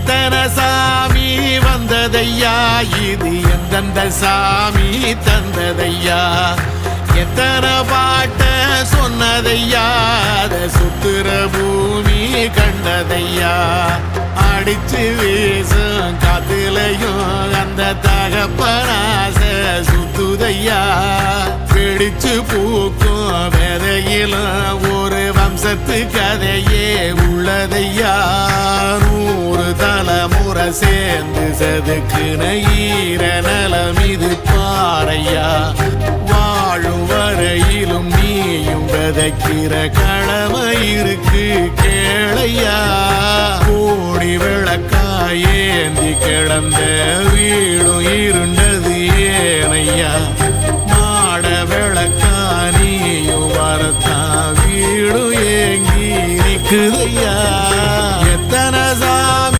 எத்தனை சாமி வந்ததையா, இது எந்தெந்த சாமி தந்ததையா, எத்தனை பாட்ட சொன்னதையா, அத சுத்துற பூமி கண்டதையா, அடிச்சு வீசும் காத்துலையும் அந்த தகப்பனாச சுத்துதையா, பிடிச்சு பூக்கும் விதையிலும் ஒரு வம்சத்து கதையே உள்ளதையா, 100 தலைமுறை சேர்ந்து செதுக்குன ஈர நலம் இது பாறையா, வாழும் வரையிலும் நீயும் விதைக்கிற கடமை இருக்கு கேளையா, கோடி விளக்காயேந்தி கிடந்த வீடும் இருண்ட